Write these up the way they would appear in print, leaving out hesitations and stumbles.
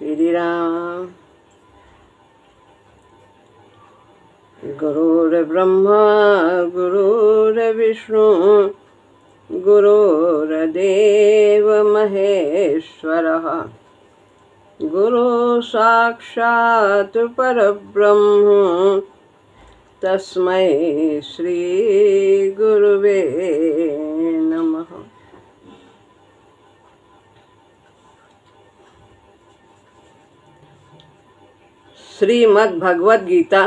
श्री राम। गुरुर्ब्रह्मा गुरुर्विष्णु गुरुर्देव महेश्वरः गुरु साक्षात् परब्रह्म तस्मै श्री गुरुवे नमः। श्रीमद् भगवद गीता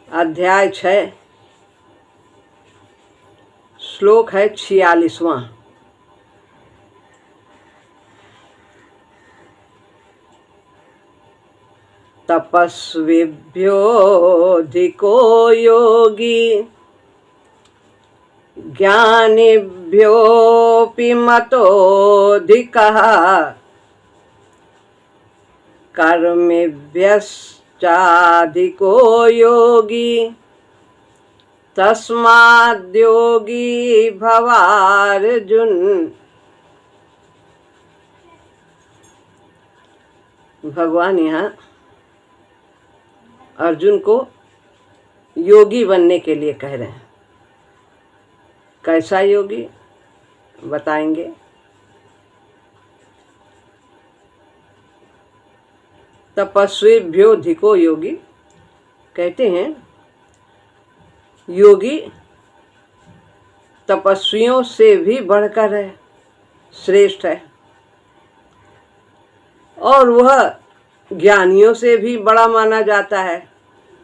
अध्याय 6 श्लोक है 46वां। तपस्विभ्योऽधिको योगी ज्ञानिभ्योऽपि मतोऽधिकः कर्मिभ्यश्चाधिको योगी तस्माद्योगी भवार्जुन। भगवान यहाँ अर्जुन को योगी बनने के लिए कह रहे हैं। कैसा योगी बताएंगे। तपस्वीभ्योऽधिको योगी कहते हैं योगी तपस्वियों से भी बढ़कर है, श्रेष्ठ है, और वह ज्ञानियों से भी बड़ा माना जाता है।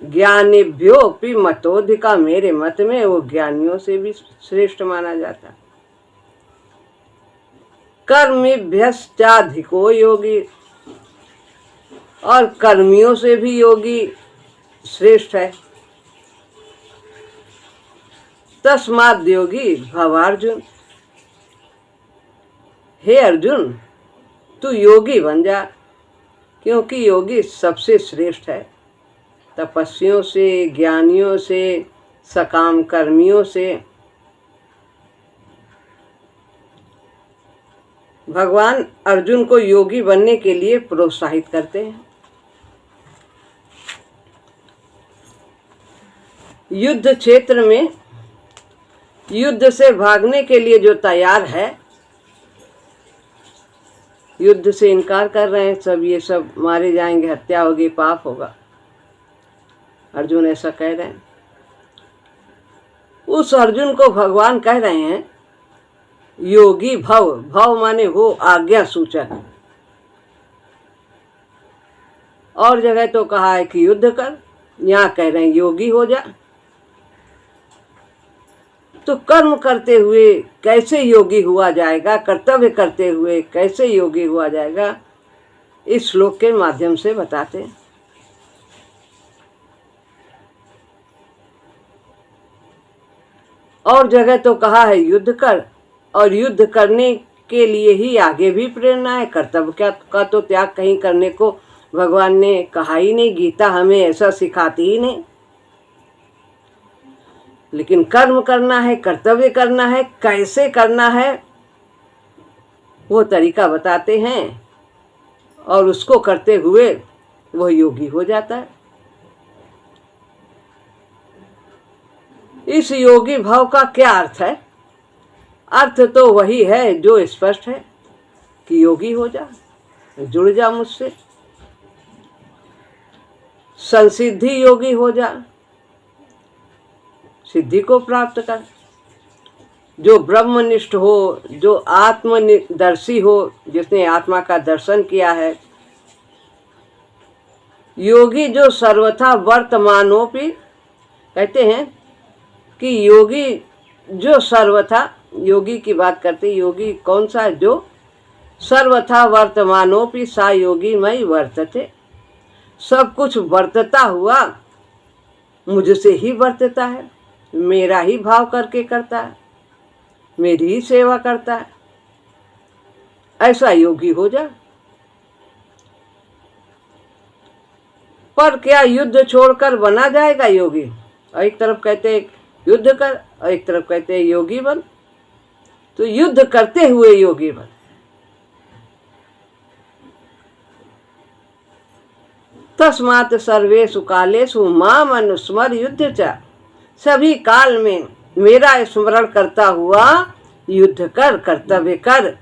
ज्ञानिभ्योऽपि मतोऽधिका, मेरे मत में वो ज्ञानियों से भी श्रेष्ठ माना जाता है। कर्मिभ्यश्चाधिको योगी, और कर्मियों से भी योगी श्रेष्ठ है। तस्माद् योगी भवार्जुन, हे अर्जुन तू योगी बन जा, क्योंकि योगी सबसे श्रेष्ठ है। तपस्वियों से, ज्ञानियों से, सकाम कर्मियों से। भगवान अर्जुन को योगी बनने के लिए प्रोत्साहित करते हैं। युद्ध क्षेत्र में युद्ध से भागने के लिए जो तैयार है, युद्ध से इनकार कर रहे हैं, सब ये सब मारे जाएंगे, हत्या होगी, पाप होगा, अर्जुन ऐसा कह रहे हैं। उस अर्जुन को भगवान कह रहे हैं योगी भव। भव माने हो आज्ञा सूचक। और जगह तो कहा है कि युद्ध कर, यहाँ कह रहे हैं योगी हो जा। तो कर्म करते हुए कैसे योगी हुआ जाएगा, कर्तव्य करते हुए कैसे योगी हुआ जाएगा, इस श्लोक के माध्यम से बताते हैं। और जगह तो कहा है युद्ध कर, और युद्ध करने के लिए ही आगे भी प्रेरणा है। कर्तव्य का तो त्याग कहीं करने को भगवान ने कहा ही नहीं, गीता हमें ऐसा सिखाती ही नहीं। लेकिन कर्म करना है, कर्तव्य करना है, कैसे करना है वो तरीका बताते हैं, और उसको करते हुए वह योगी हो जाता है। इस योगी भाव का क्या अर्थ है? अर्थ तो वही है जो स्पष्ट है कि योगी हो जा, जुड़ जा मुझसे, संसिद्धि योगी हो जा, सिद्धि को प्राप्त कर। जो ब्रह्मनिष्ठ हो, जो आत्मदर्शी हो, जिसने आत्मा का दर्शन किया है। योगी जो सर्वथा वर्तमानोपि, कहते हैं कि योगी जो सर्वथा, योगी की बात करते, योगी कौन सा? जो सर्वथा वर्तमानोपि सा योगी मई वर्तते। सब कुछ वर्तता हुआ मुझसे ही वर्तता है, मेरा ही भाव करके करता है, मेरी ही सेवा करता है। ऐसा योगी हो जा। पर क्या युद्ध छोड़कर बना जाएगा योगी? और एक तरफ कहते युद्ध कर, और एक तरफ कहते हैं योगी बन। तो युद्ध करते हुए योगी बन। तस्मात् सर्वेषु कालेषु माम अनुस्मर युद्ध च, सभी काल में मेरा स्मरण करता हुआ युद्ध कर, कर्तव्य कर।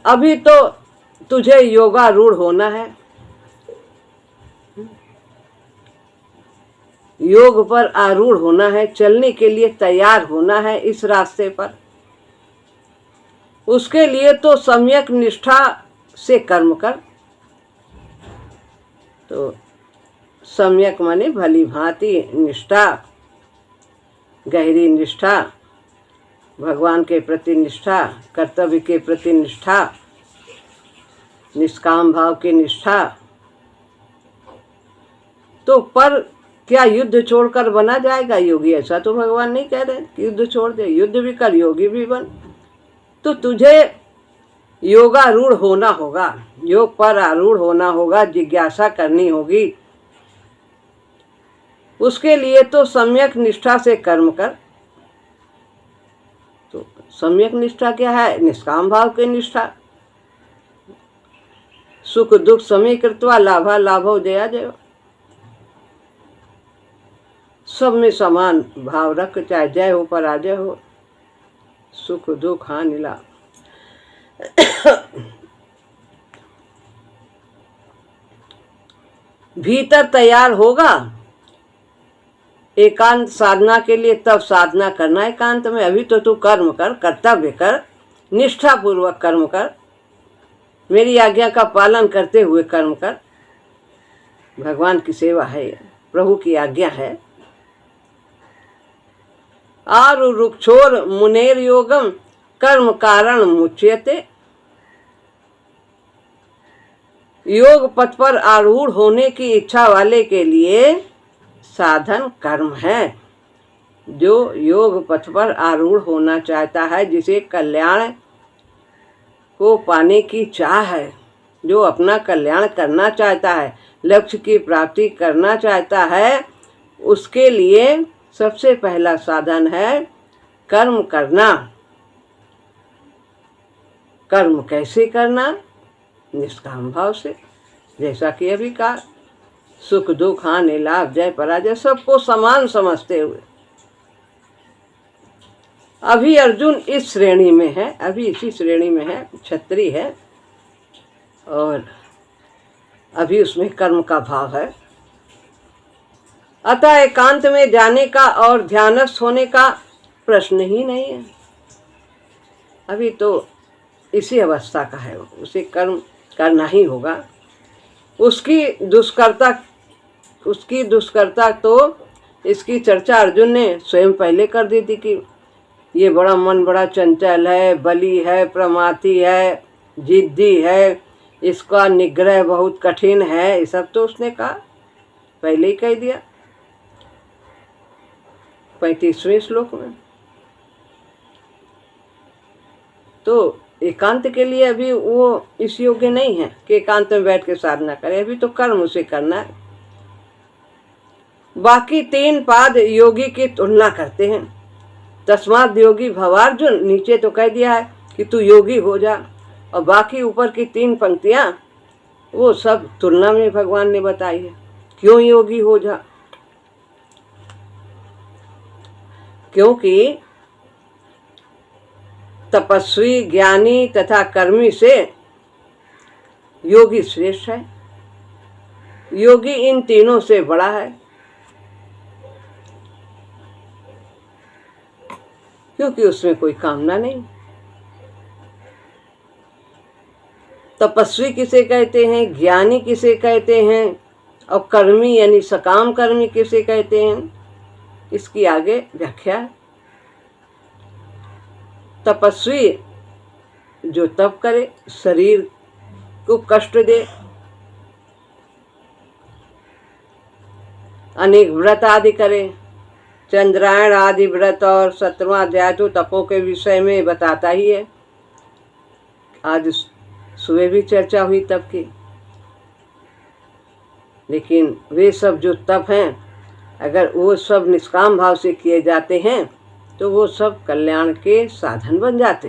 अभी तो तुझे योगारूढ़ होना है, योग पर आरूढ़ होना है, चलने के लिए तैयार होना है इस रास्ते पर। उसके लिए तो सम्यक निष्ठा से कर्म कर। तो सम्यक माने भली भांति निष्ठा, गहरी निष्ठा, भगवान के प्रति निष्ठा, कर्तव्य के प्रति निष्ठा, निष्काम भाव की निष्ठा। तो पर क्या युद्ध छोड़कर बना जाएगा योगी? ऐसा तो भगवान नहीं कह रहे कि युद्ध छोड़ दे, युद्ध भी कर, योगी भी बन। तो तुझे योगारूढ़ होना होगा, योग पर आरूढ़ होना होगा, जिज्ञासा करनी होगी। उसके लिए तो सम्यक निष्ठा से कर्म कर। तो सम्यक निष्ठा क्या है? निष्काम भाव की निष्ठा। सुख दुख समीकृत्वा लाभा लाभो जया जय, सब में समान भाव रख, चाहे जय हो पराजय हो, सुख दुख हानि लाभ। भीतर तैयार होगा एकांत साधना के लिए, तब साधना करना एकांत में। अभी तो तू कर्म कर, कर्तव्य कर, निष्ठा पूर्वक कर्म कर, मेरी आज्ञा का पालन करते हुए कर्म कर। भगवान की सेवा है, प्रभु की आज्ञा है। आरु रुक्षोर मुनेर योगम कर्म कारण मुच्यते, योग पथ पर आरूढ़ होने की इच्छा वाले के लिए साधन कर्म है। जो योग पथ पर आरूढ़ होना चाहता है, जिसे कल्याण को पाने की चाह है, जो अपना कल्याण करना चाहता है, लक्ष्य की प्राप्ति करना चाहता है, उसके लिए सबसे पहला साधन है कर्म करना। कर्म कैसे करना? निष्काम भाव से, जैसा कि अभी कहा, सुख दुख हानि लाभ जय पराजय सबको समान समझते हुए। अभी अर्जुन इस श्रेणी में है, अभी इसी श्रेणी में है, क्षत्रिय है, और अभी उसमें कर्म का भाव है। अतः एकांत में जाने का और ध्यानस्थ होने का प्रश्न ही नहीं है। अभी तो इसी अवस्था का है, उसे कर्म करना ही होगा। उसकी दुष्कर्ता तो इसकी चर्चा अर्जुन ने स्वयं पहले कर दी थी कि ये बड़ा मन बड़ा चंचल है, बली है, प्रमाथी है, जिद्दी है, इसका निग्रह बहुत कठिन है। ये सब तो उसने कहा, पहले ही कह दिया 35वें श्लोक में। तो एकांत के लिए अभी वो इस योग्य नहीं है कि एकांत में बैठ के साधना करे, अभी तो कर्म उसे करना है। बाकी 3 पाद योगी की तुलना करते हैं। तस्मात् योगी भवार्जुन, नीचे तो कह दिया है कि तू योगी हो जा, और बाकी ऊपर की 3 पंक्तियां वो सब तुलना में भगवान ने बताई है। क्यों योगी हो जा? क्योंकि तपस्वी, ज्ञानी तथा कर्मी से योगी श्रेष्ठ है। योगी इन तीनों से बड़ा है, क्योंकि उसमें कोई कामना नहीं। तपस्वी किसे कहते हैं, ज्ञानी किसे कहते हैं, और कर्मी यानी सकाम कर्मी किसे कहते हैं, इसकी आगे व्याख्या है। तपस्वी जो तप करे, शरीर को कष्ट दे, अनेक व्रत आदि करे। चंद्रायण आदि व्रत और 17वां अध्याय तो तपों के विषय में बताता ही है। आज सुबह भी चर्चा हुई तप की। लेकिन वे सब जो तप हैं, अगर वो सब निष्काम भाव से किए जाते हैं तो वो सब कल्याण के साधन बन जाते।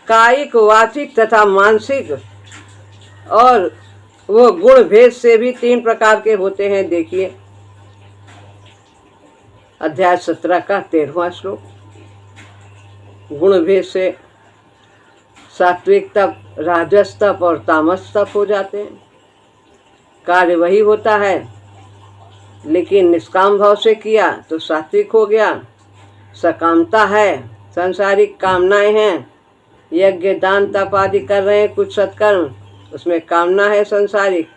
कायिक, वाचिक तथा मानसिक, और वो गुण भेद से भी 3 प्रकार के होते हैं। देखिए अध्याय 17 का 13वां श्लोक। गुण भेद से सात्विक तप, राजस तप और तामस तप हो जाते हैं। कार्य वही होता है, लेकिन निष्काम भाव से किया तो सात्विक हो गया। सकामता है, सांसारिक कामनाएं हैं, यज्ञ दान तप आदि कर रहे हैं कुछ सत्कर्म, उसमें कामना है सांसारिक,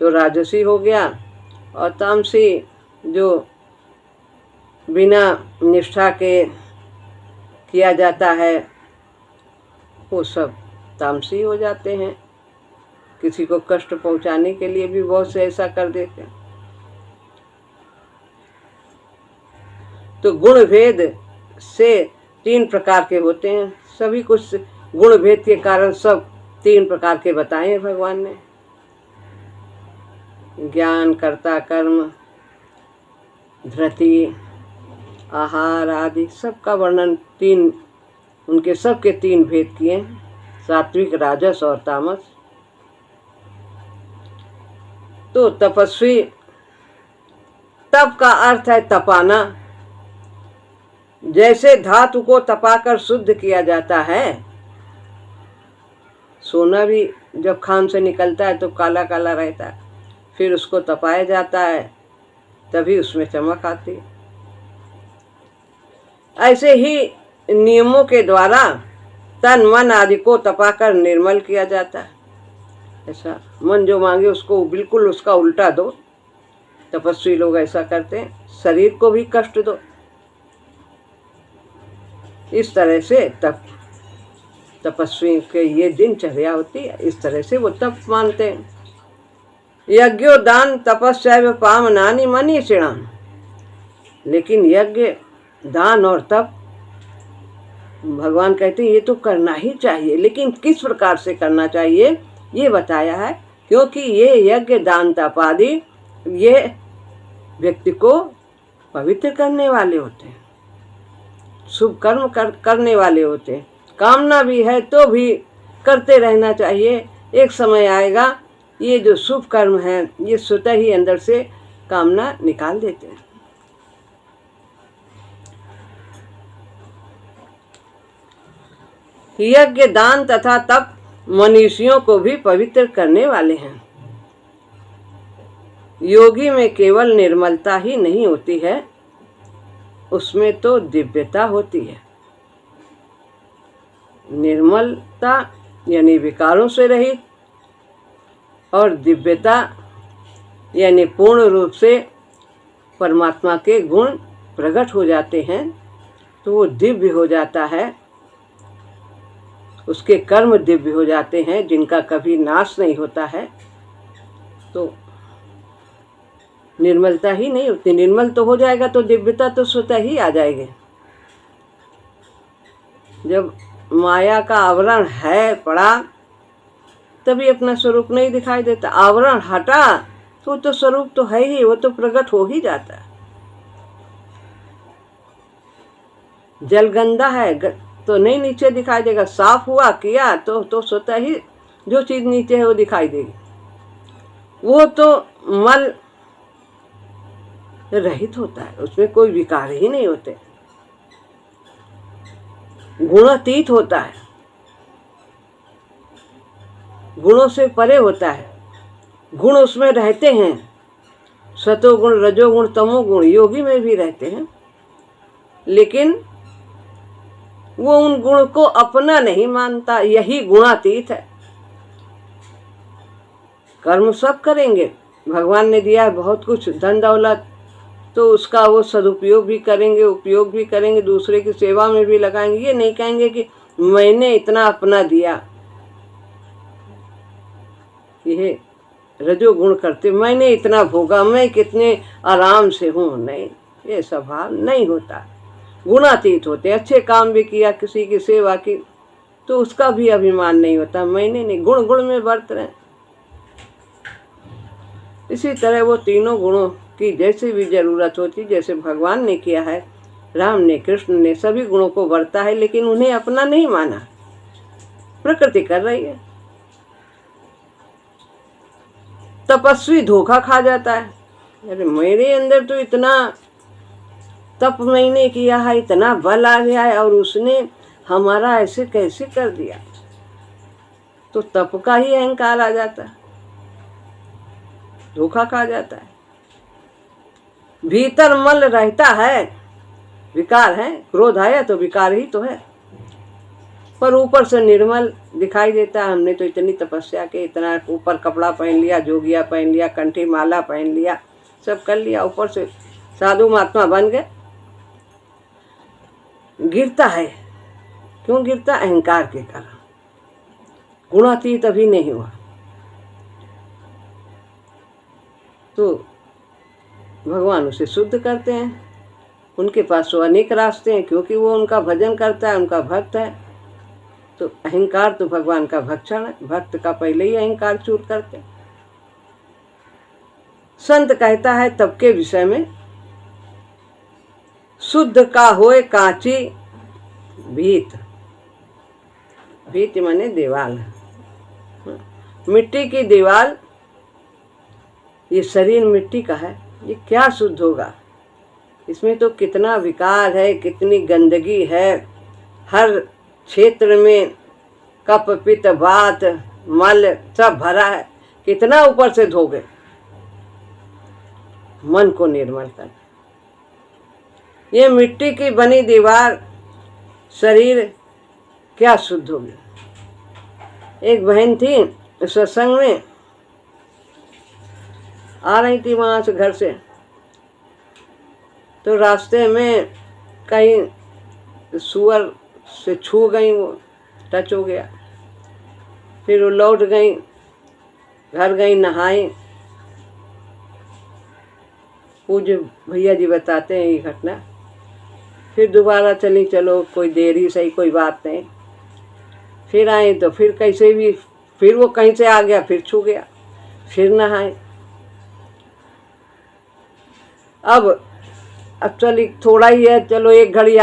तो राजसी हो गया। और तामसी जो बिना निष्ठा के किया जाता है वो सब तामसी हो जाते हैं। किसी को कष्ट पहुंचाने के लिए भी बहुत से ऐसा कर देते हैं। तो गुण भेद से 3 प्रकार के होते हैं। सभी कुछ गुण भेद के कारण सब 3 प्रकार के बताए हैं भगवान ने। ज्ञान, कर्ता, कर्म, धृति, आहार आदि सबका वर्णन 3, उनके सबके 3 भेद किए, सात्विक, राजस और तामस। तो तपस्वी, तप का अर्थ है तपाना। जैसे धातु को तपाकर शुद्ध किया जाता है, सोना भी जब खान से निकलता है तो काला काला रहता है, फिर उसको तपाया जाता है तभी उसमें चमक आती है। ऐसे ही नियमों के द्वारा तन मन आदि को तपाकर निर्मल किया जाता है। ऐसा मन जो मांगे उसको बिल्कुल उसका उल्टा दो। तपस्वी लोग ऐसा करते हैं, शरीर को भी कष्ट दो। इस तरह से तपस्वी के ये दिनचर्या होती है, इस तरह से वो तप मानते हैं। यज्ञो दान तपस्या पावनानि मनीषिणाम। लेकिन यज्ञ, दान और तप भगवान कहते हैं ये तो करना ही चाहिए, लेकिन किस प्रकार से करना चाहिए ये बताया है। क्योंकि ये यज्ञ, दान, तप आदि ये व्यक्ति को पवित्र करने वाले होते हैं, शुभ कर्म करने वाले होते हैं। कामना भी है तो भी करते रहना चाहिए। एक समय आएगा ये जो शुभ कर्म है ये स्वतः ही अंदर से कामना निकाल देते हैं। यज्ञ, दान तथा तप मनुष्यों को भी पवित्र करने वाले हैं। योगी में केवल निर्मलता ही नहीं होती है, उसमें तो दिव्यता होती है। निर्मलता यानी विकारों से रहित, और दिव्यता यानी पूर्ण रूप से परमात्मा के गुण प्रकट हो जाते हैं, तो वो दिव्य हो जाता है। उसके कर्म दिव्य हो जाते हैं जिनका कभी नाश नहीं होता है। तो निर्मलता ही नहीं होती। निर्मल तो हो जाएगा तो दिव्यता तो स्वतः ही आ जाएगी। जब माया का आवरण है पड़ा तभी अपना स्वरूप नहीं दिखाई देता। आवरण हटा तो स्वरूप तो है ही, वो तो प्रकट हो ही जाता है। जल गंदा है तो नहीं नीचे दिखाई देगा, साफ हुआ किया तो स्वतः ही जो चीज नीचे है वो दिखाई देगी। वो तो मल रहित होता है, उसमें कोई विकार ही नहीं होते, गुणातीत होता है, गुणों से परे होता है। गुण उसमें रहते हैं, सतोगुण, रजोगुण, तमोगुण योगी में भी रहते हैं, लेकिन वो उन गुण को अपना नहीं मानता। यही गुणातीत है। कर्म सब करेंगे, भगवान ने दिया है बहुत कुछ धन दौलत, तो उसका वो सदुपयोग भी करेंगे, उपयोग भी करेंगे, दूसरे की सेवा में भी लगाएंगे। ये नहीं कहेंगे कि मैंने इतना अपना दिया। यह रजोगुण करते, मैंने इतना भोगा, मैं कितने आराम से हूँ, नहीं, ये स्वभाव नहीं होता। गुणातीत होते, अच्छे काम भी किया, किसी की सेवा की, तो उसका भी अभिमान नहीं होता, मैंने नहीं, गुण गुण में बरत रहे। इसी तरह वो तीनों गुणों की जैसे भी जरूरत होती, जैसे भगवान ने किया है, राम ने, कृष्ण ने, सभी गुणों को बरता है, लेकिन उन्हें अपना नहीं माना। प्रकृति कर रही है। तपस्वी धोखा खा जाता है, अरे मेरे अंदर तो इतना तप मैंने किया है, इतना बल आ गया है, और उसने हमारा ऐसे कैसे कर दिया। तो तप का ही अहंकार आ जाता है, धोखा खा जाता है। भीतर मल रहता है, विकार है, क्रोध आया तो विकार ही तो है, पर ऊपर से निर्मल दिखाई देता है। हमने तो इतनी तपस्या के, इतना ऊपर कपड़ा पहन लिया, जोगिया पहन लिया, कंठी माला पहन लिया, सब कर लिया, ऊपर से साधु महात्मा बन गए। गिरता है, क्यों गिरता? अहंकार के कारण। गुणातीत अभी नहीं हुआ। तो भगवान उसे शुद्ध करते हैं। उनके पास तो अनेक रास्ते हैं, क्योंकि वो उनका भजन करता है, उनका भक्त है। तो अहंकार तो भगवान का भक्षण है, भक्त का पहले ही अहंकार चूर करते। संत कहता है तप के विषय में, शुद्ध का होए कांची भीत। भीत माने दीवाल, मिट्टी की दीवाल। ये शरीर मिट्टी का है, ये क्या शुद्ध होगा? इसमें तो कितना विकार है, कितनी गंदगी है, हर क्षेत्र में कप पित्त वात मल सब भरा है। कितना ऊपर से धोगे? मन को निर्मल कर। ये मिट्टी की बनी दीवार शरीर क्या शुद्ध होगी? एक बहन थी सत्संग में, आ रही थी वहाँ से घर से, तो रास्ते में कहीं सुअर से छू गई, वो टच हो गया। फिर वो लौट गई, घर गई, नहाई। पूज्य भैया जी बताते हैं ये घटना। फिर दोबारा चली, चलो कोई देरी सही, कोई बात नहीं। फिर आए तो फिर कैसे भी, फिर वो कहीं से आ गया, फिर छू गया, फिर नहाए। अब चली थोड़ा ही है, चलो एक घड़ी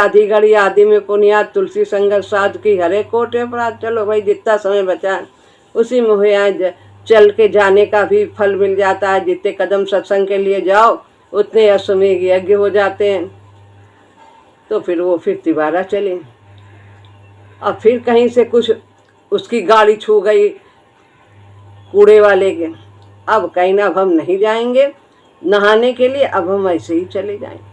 आधी में पुनियाद तुलसी संगत साध की हरे कोट अपराध। चलो भाई जितना समय बचा उसी में हुए आए, चल के जाने का भी फल मिल जाता है। जितने कदम सत्संग के लिए जाओ उतने अश्वमेघ यज्ञ हो जाते हैं। तो फिर वो फिर तिबारा चले। अब फिर कहीं से कुछ उसकी गाड़ी छू गई कूड़े वाले के। अब कहीं ना, अब हम नहीं जाएंगे नहाने के लिए, अब हम ऐसे ही चले जाएंगे।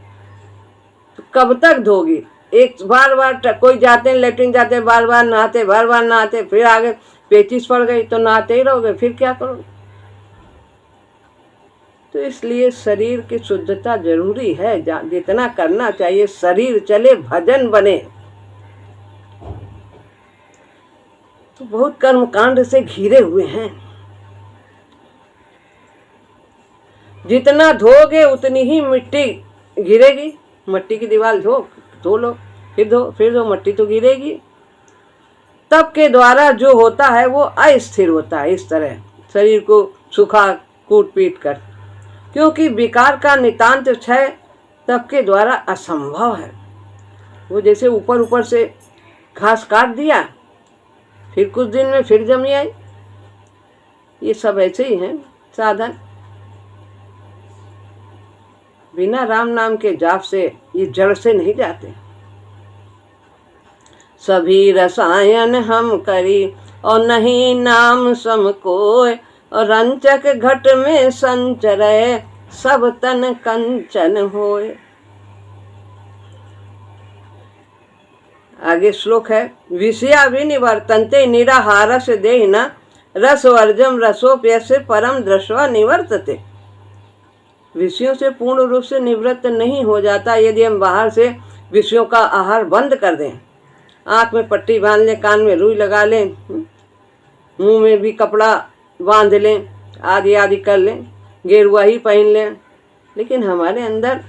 तो कब तक धोगी? एक बार कोई जाते हैं लेटरिन जाते, बार बार नहाते, फिर आगे पेचिश पड़ गई तो नहाते ही रहोगे, फिर क्या करोगे? तो इसलिए शरीर की शुद्धता जरूरी है, जितना करना चाहिए। शरीर चले, भजन बने। तो बहुत कर्मकांड से घिरे हुए हैं। जितना धोगे उतनी ही मिट्टी गिरेगी। मिट्टी की दीवार धो लो, फिर दो, मिट्टी तो गिरेगी। तप के द्वारा जो होता है वो अस्थिर होता है, इस तरह शरीर को सुखा कूट पीट कर, क्योंकि विकार का नितांत क्षय तप के द्वारा असंभव है। वो जैसे ऊपर से घास काट दिया, फिर कुछ दिन में फिर जमी आई। ये सब ऐसे ही हैं साधन। बिना राम नाम के जाप से ये जड़ से नहीं जाते। सभी रसायन हम करी और नहीं नाम सम कोय, और रंचक घट में संचरय सब तन कंचन होय। आगे श्लोक है, विषया विनिवर्तन्ते निराहारस देहिना रसवर्जम रसोप्यस्य परम दृष्ट्वा निवर्तते। विषयों से पूर्ण रूप से निवृत्त नहीं हो जाता यदि हम बाहर से विषयों का आहार बंद कर दें। आँख में पट्टी बांध लें, कान में रुई लगा लें, मुंह में भी कपड़ा बांध लें, आदि कर लें, गेरुआ ही पहन लें, लेकिन हमारे अंदर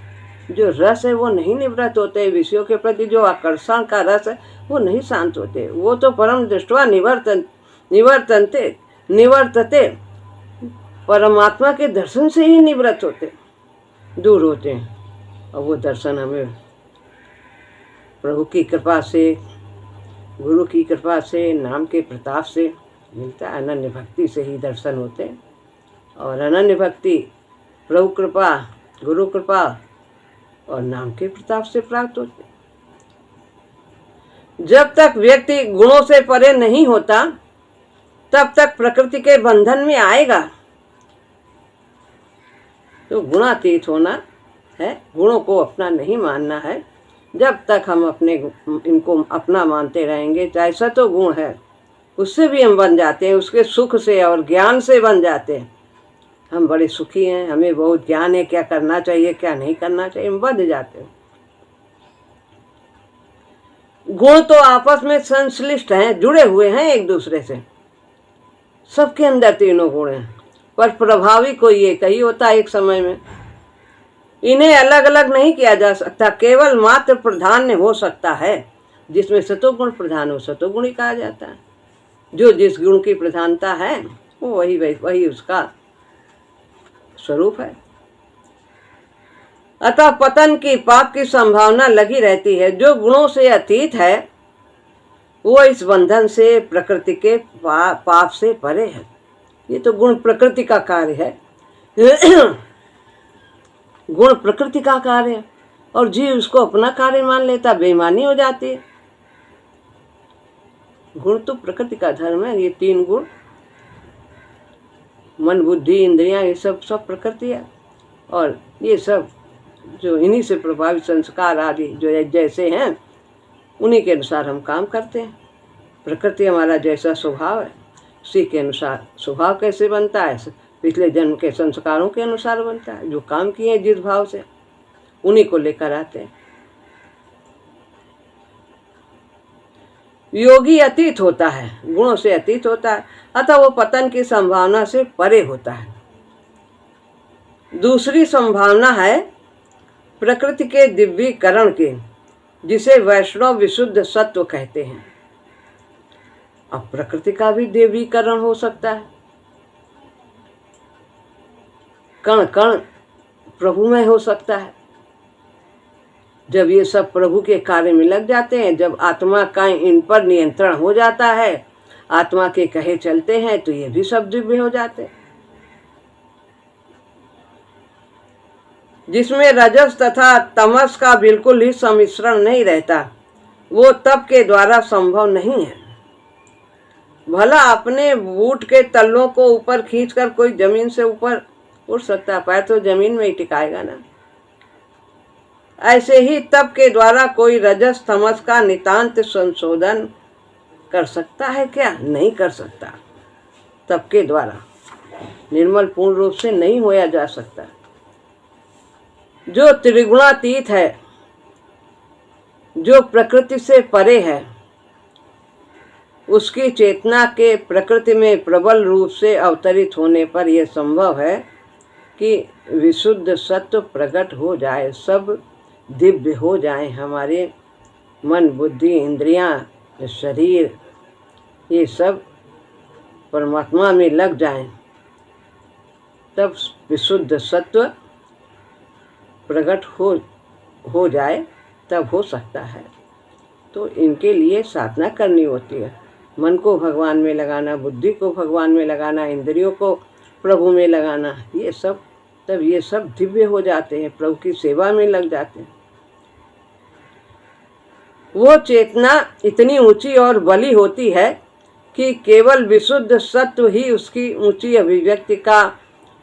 जो रस है वो नहीं निवृत्त होते। विषयों के प्रति जो आकर्षण का रस है वो नहीं शांत होते। वो तो परम दृष्ट्वा निवर्तते, परमात्मा के दर्शन से ही निवृत्त होते, दूर होते हैं। और वो दर्शन हमें प्रभु की कृपा से गुरु की कृपा से, नाम के प्रताप से मिलता है। अनन्य भक्ति से ही दर्शन होते हैं और अनन्य भक्ति प्रभु कृपा, गुरु कृपा और नाम के प्रताप से प्राप्त होते हैं। जब तक व्यक्ति गुणों से परे नहीं होता तब तक प्रकृति के बंधन में आएगा। तो गुणातीत होना है, गुणों को अपना नहीं मानना है। जब तक हम इनको अपना मानते रहेंगे, चाहे सतो गुण है उससे भी हम बन जाते हैं, उसके सुख से और ज्ञान से बन जाते हैं। हम बड़े सुखी हैं, हमें बहुत ज्ञान है, क्या करना चाहिए क्या नहीं करना चाहिए, हम बन जाते हैं। गुण तो आपस में संश्लिष्ट हैं, जुड़े हुए हैं एक दूसरे से। सबके अंदर तीनों गुण हैं, पर प्रभावी कोई एक ही होता है एक समय में। इन्हें अलग अलग नहीं किया जा सकता, केवल मात्र प्रधान हो सकता है। जिसमें सतोगुण प्रधान हो सतोगुण ही कहा जाता है। जो जिस गुण की प्रधानता है वो वही उसका स्वरूप है। अतः पतन की, पाप की संभावना लगी रहती है। जो गुणों से अतीत है वो इस बंधन से, प्रकृति के पाप से परे है। ये तो गुण प्रकृति का कार्य है। गुण प्रकृति का कार्य है और जीव उसको अपना कार्य मान लेता, बेईमानी हो जाती है। गुण तो प्रकृति का धर्म है। ये तीन गुण, मन बुद्धि इंद्रियां, ये सब प्रकृति है। और ये सब जो इन्हीं से प्रभावित संस्कार आदि जो जैसे हैं उन्हीं के अनुसार हम काम करते हैं। प्रकृति हमारा जैसा स्वभाव है उसी के अनुसार स्वभाव कैसे बनता है, पिछले जन्म के संस्कारों के अनुसार बनता है। जो काम किए जिस भाव से उन्हीं को लेकर आते हैं। योगी अतीत होता है, गुणों से अतीत होता है, अतः वो पतन की संभावना से परे होता है। दूसरी संभावना है प्रकृति के दिव्यीकरण के, जिसे वैष्णव विशुद्ध सत्व कहते हैं। अब प्रकृति का भी दिव्यीकरण हो सकता है। कण कण प्रभु में हो सकता है। जब ये सब प्रभु के कार्य में लग जाते हैं, जब आत्मा का इन पर नियंत्रण हो जाता है, आत्मा के कहे चलते हैं, तो ये भी सब दिव्य हो जाते हैं। जिसमें रजस तथा तमस का बिल्कुल ही सम्मिश्रण नहीं रहता, वो तप के द्वारा संभव नहीं है। भला अपने बूट के तल्लों को ऊपर खींचकर कोई जमीन से ऊपर उड़ सकता है, पैर तो जमीन में ही टिकाएगा ना। ऐसे ही तप के द्वारा कोई रजस तमस का नितांत संशोधन कर सकता है क्या? नहीं कर सकता। तप के द्वारा निर्मल पूर्ण रूप से नहीं होया जा सकता। जो त्रिगुणातीत है, जो प्रकृति से परे है, उसकी चेतना के प्रकृति में प्रबल रूप से अवतरित होने पर यह संभव है कि विशुद्ध सत्व प्रकट हो जाए, सब दिव्य हो जाए। हमारे मन बुद्धि इंद्रियां शरीर ये सब परमात्मा में लग जाएं, तब विशुद्ध सत्व प्रकट हो जाए, तब हो सकता है। तो इनके लिए साधना करनी होती है। मन को भगवान में लगाना, बुद्धि को भगवान में लगाना, इंद्रियों को प्रभु में लगाना, ये सब तब ये सब दिव्य हो जाते हैं, प्रभु की सेवा में लग जाते हैं। वो चेतना इतनी ऊंची और बली होती है कि केवल विशुद्ध सत्व ही उसकी ऊंची अभिव्यक्ति का,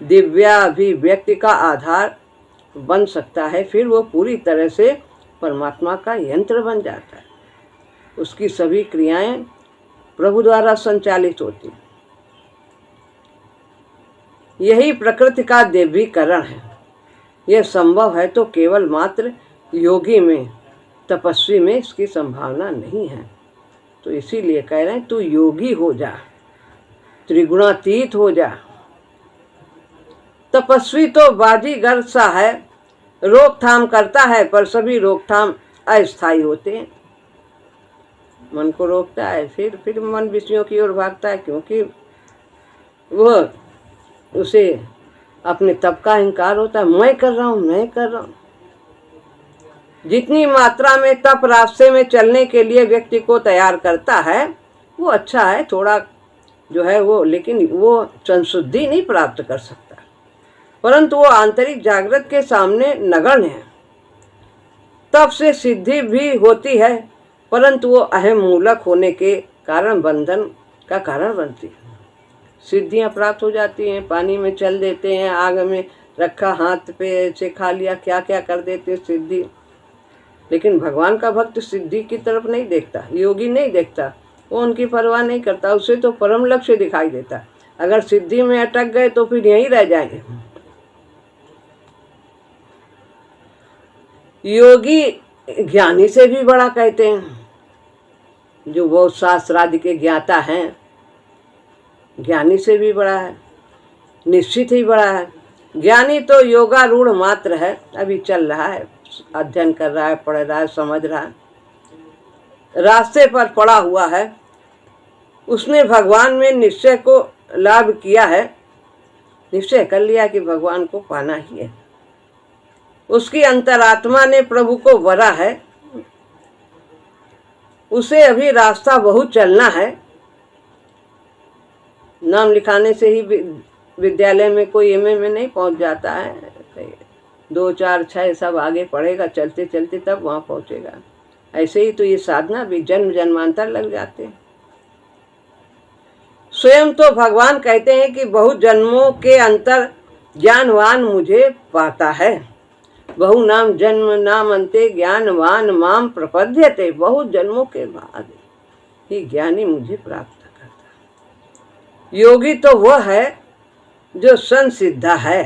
दिव्याभिव्यक्ति का आधार बन सकता है। फिर वो पूरी तरह से परमात्मा का यंत्र बन जाता है। उसकी सभी क्रियाएं प्रभु द्वारा संचालित होती हैं। यही प्रकृति का दिव्यीकरण है। यह संभव है तो केवल मात्र योगी में, तपस्वी में इसकी संभावना नहीं है। तो इसीलिए कह रहे हैं तू योगी हो जा, त्रिगुणातीत हो जा। तपस्वी तो बाजीगर सा है, रोकथाम करता है, पर सभी रोकथाम अस्थायी होते हैं। मन को रोकता है, फिर मन विषयों की ओर भागता है, क्योंकि वह उसे अपने तप का अहंकार होता है। मैं कर रहा हूँ, मैं कर रहा हूँ। जितनी मात्रा में तप रास्ते में चलने के लिए व्यक्ति को तैयार करता है वो अच्छा है, थोड़ा जो है वो, लेकिन वो संशुद्धि नहीं प्राप्त कर सकता, परंतु वो आंतरिक जागृत के सामने नगण्य है। तप से सिद्धि भी होती है, परंतु वो अहम मूलक होने के कारण बंधन का कारण बनती है। सिद्धियां प्राप्त हो जाती हैं, पानी में चल देते हैं, आग में रखा हाथ पे से खा लिया, क्या क्या कर देते हैं सिद्धि, लेकिन भगवान का भक्त सिद्धि की तरफ नहीं देखता, योगी नहीं देखता, वो उनकी परवाह नहीं करता, उसे तो परम लक्ष्य दिखाई देता। अगर सिद्धि में अटक गए तो फिर यहीं रह जाएंगे। योगी ज्ञानी से भी बड़ा कहते हैं, जो वो शास्त्रादि के ज्ञाता हैं, ज्ञानी से भी बड़ा है, निश्चित ही बड़ा है। ज्ञानी तो योगारूढ़ मात्र है, अभी चल रहा है, अध्ययन कर रहा है, पढ़ रहा है, समझ रहा है, रास्ते पर पड़ा हुआ है, उसने भगवान में निश्चय को लाभ किया है, निश्चय कर लिया कि भगवान को पाना ही है, उसकी अंतरात्मा ने प्रभु को वरा है, उसे अभी रास्ता बहुत चलना है। नाम लिखाने से ही विद्यालय में कोई एमए में नहीं पहुंच जाता है, 2, 4, 6 सब आगे पढ़ेगा, चलते चलते तब वहाँ पहुँचेगा। ऐसे ही तो ये साधना भी जन्म जन्मांतर लग जाते हैं। स्वयं तो भगवान कहते हैं कि बहुत जन्मों के अंतर ज्ञानवान मुझे पाता है, बहु नाम जन्म नाम अंते ज्ञानवान माम प्रपद्यते, बहुत जन्मों के बाद ही ज्ञानी मुझे प्राप्त करता है। योगी तो वह है जो संसिद्धा है,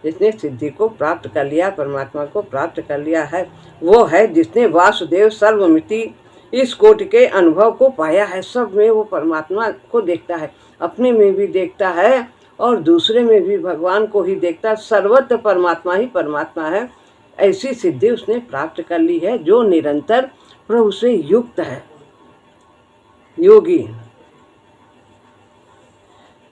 जिसने सिद्धि को प्राप्त कर लिया, परमात्मा को प्राप्त कर लिया है, वो है जिसने वासुदेव सर्वमिति इस कोटि के अनुभव को पाया है। सब में वो परमात्मा को देखता है, अपने में भी देखता है और दूसरे में भी भगवान को ही देखता है, सर्वत्र परमात्मा ही परमात्मा है। ऐसी सिद्धि उसने प्राप्त कर ली है जो निरंतर प्रभु से युक्त है। योगी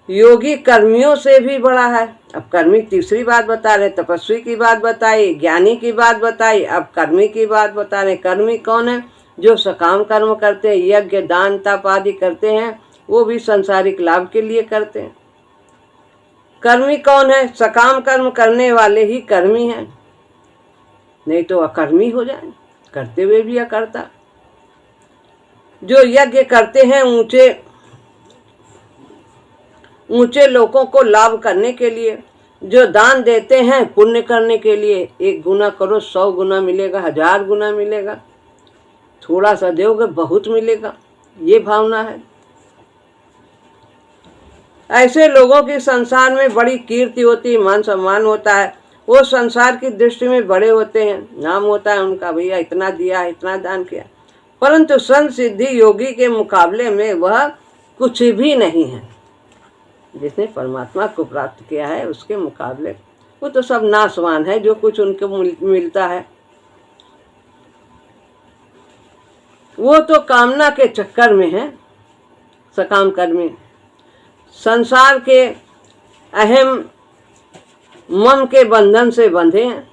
योगी कर्मियों से भी बड़ा है। अब कर्मी तीसरी बात बता रहे, तपस्वी की बात बताई, ज्ञानी की बात बताई, अब कर्मी की बात बता रहे। कर्मी कौन है? जो सकाम कर्म करते हैं, यज्ञ दान तप आदि करते हैं, वो भी सांसारिक लाभ के लिए करते हैं। कर्मी कौन है? सकाम कर्म करने वाले ही कर्मी हैं, नहीं तो अकर्मी हो जाए, करते हुए भी अकर्ता। जो यज्ञ करते हैं ऊंचे लोगों को लाभ करने के लिए, जो दान देते हैं पुण्य करने के लिए, 1 गुना करो 100 गुना मिलेगा, 1000 गुना मिलेगा, थोड़ा सा दोगे बहुत मिलेगा, ये भावना है। ऐसे लोगों की संसार में बड़ी कीर्ति होती है, मान सम्मान होता है, वो संसार की दृष्टि में बड़े होते हैं, नाम होता है उनका, भैया इतना दिया, इतना दान किया। परंतु संत सिद्धि योगी के मुकाबले में वह कुछ भी नहीं है। जिसने परमात्मा को प्राप्त किया है उसके मुकाबले वो तो सब नाशवान है, जो कुछ उनको मिलता है वो तो कामना के चक्कर में है। सकाम कर्मी संसार के अहम मम के बंधन से बंधे हैं,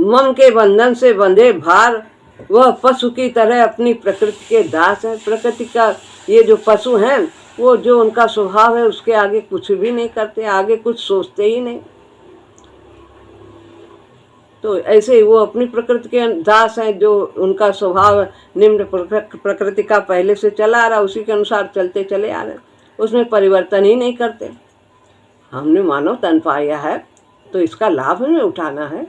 मम के बंधन से बंधे भार वह पशु की तरह अपनी प्रकृति के दास है। प्रकृति का ये जो पशु हैं वो जो उनका स्वभाव है उसके आगे कुछ भी नहीं करते, आगे कुछ सोचते ही नहीं। तो ऐसे ही वो अपनी प्रकृति के दास हैं, जो उनका स्वभाव निम्न प्रकृति का पहले से चला आ रहा, उसी के अनुसार चलते चले आ रहे, उसमें परिवर्तन ही नहीं करते। हमने मानव तन पाया है तो इसका लाभ हमें उठाना है।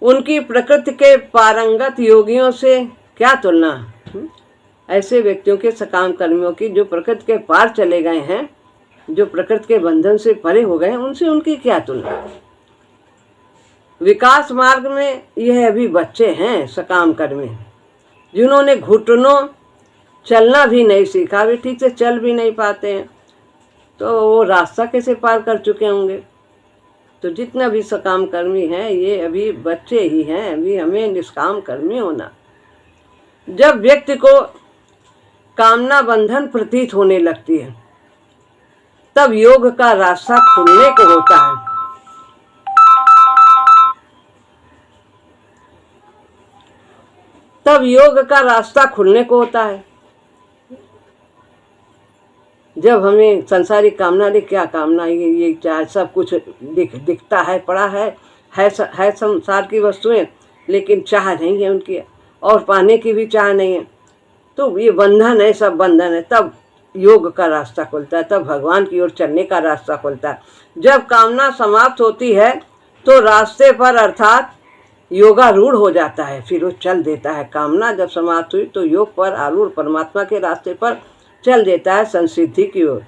उनकी प्रकृति के पारंगत योगियों से क्या तुलना? ऐसे व्यक्तियों के सकाम कर्मियों की जो प्रकृति के पार चले गए हैं, जो प्रकृति के बंधन से परे हो गए हैं, उनसे उनकी क्या तुलना? विकास मार्ग में यह अभी बच्चे हैं सकाम कर्मी, जिन्होंने घुटनों चलना भी नहीं सीखा, भी ठीक से चल भी नहीं पाते हैं, तो वो रास्ता कैसे पार कर चुके होंगे? तो जितना भी सकाम कर्मी हैं ये अभी बच्चे ही हैं। अभी हमें निष्काम कर्मी होना। जब व्यक्ति को कामना बंधन प्रतीत होने लगती है तब योग का रास्ता खुलने को होता है। तब योग का रास्ता खुलने को होता है। जब हमें संसारिक कामना ने क्या कामना, ये चाहे सब कुछ दिखता है, पड़ा है संसार की वस्तुएं, लेकिन चाह नहीं है उनकी, और पाने की भी चाह नहीं है, तो ये बंधन है, सब बंधन है। तब योग का रास्ता खुलता है, तब भगवान की ओर चलने का रास्ता खुलता है। जब कामना समाप्त होती है तो रास्ते पर अर्थात योगारूढ़ हो जाता है, फिर वो चल देता है। कामना जब समाप्त हुई तो योग पर आरूढ़ परमात्मा के रास्ते पर चल देता है, संसिद्धि की ओर।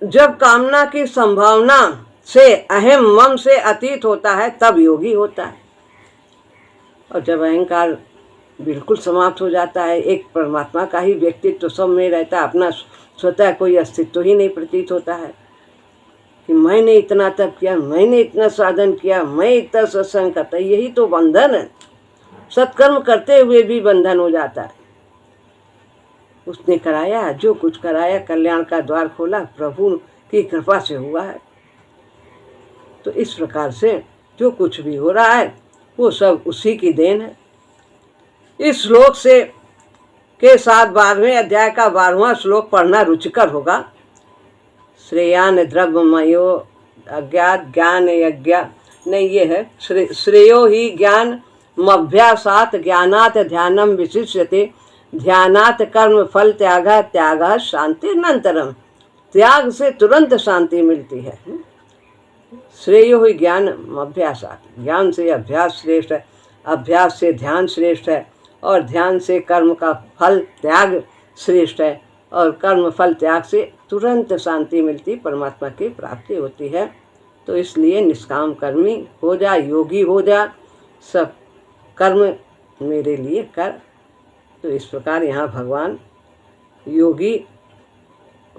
जब कामना की संभावना से अहम मम से अतीत होता है तब योगी होता है। और जब अहंकार बिल्कुल समाप्त हो जाता है, एक परमात्मा का ही व्यक्तित्व तो सब में रहता है, अपना स्वतः कोई अस्तित्व ही नहीं प्रतीत होता है कि मैंने इतना तप किया, मैंने इतना साधन किया, मैं इतना सत्संग करता। यही तो बंधन है, सत्कर्म करते हुए भी बंधन हो जाता है। उसने कराया, जो कुछ कराया, कल्याण का द्वार खोला, प्रभु की कृपा से हुआ है। तो इस प्रकार से जो कुछ भी हो रहा है वो सब उसी की देन है। इस श्लोक से के साथ 12वें अध्याय का 12वां श्लोक पढ़ना रुचिकर होगा। श्रेयान द्रव्यमयो अज्ञात ज्ञान यज्ञ, नहीं ये है श्रेयो ही ज्ञान मभ्यासात ज्ञानात ध्यानम विशिष्यते, ध्यानात कर्म फल त्याग, त्याग शांति अनंतरम, त्याग से तुरंत शांति मिलती है। श्रेयो ही ज्ञान अभ्यासात, ज्ञान से अभ्यास श्रेष्ठ है, अभ्यास से ध्यान श्रेष्ठ है, और ध्यान से कर्म का फल त्याग श्रेष्ठ है, और कर्म फल त्याग से तुरंत शांति मिलती, परमात्मा की प्राप्ति होती है। तो इसलिए निष्काम कर्मी हो जा, योगी हो जा, सब कर्म मेरे लिए कर। तो इस प्रकार यहाँ भगवान योगी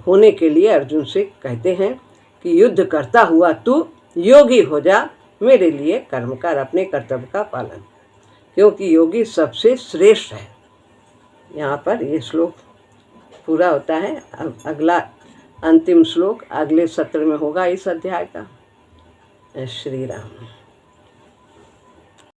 होने के लिए अर्जुन से कहते हैं कि युद्ध करता हुआ तू योगी हो जा, मेरे लिए कर्म कर, अपने कर्तव्य का पालन, क्योंकि योगी सबसे श्रेष्ठ है। यहाँ पर ये श्लोक पूरा होता है। अब अगला अंतिम श्लोक अगले सत्र में होगा इस अध्याय का। श्री राम।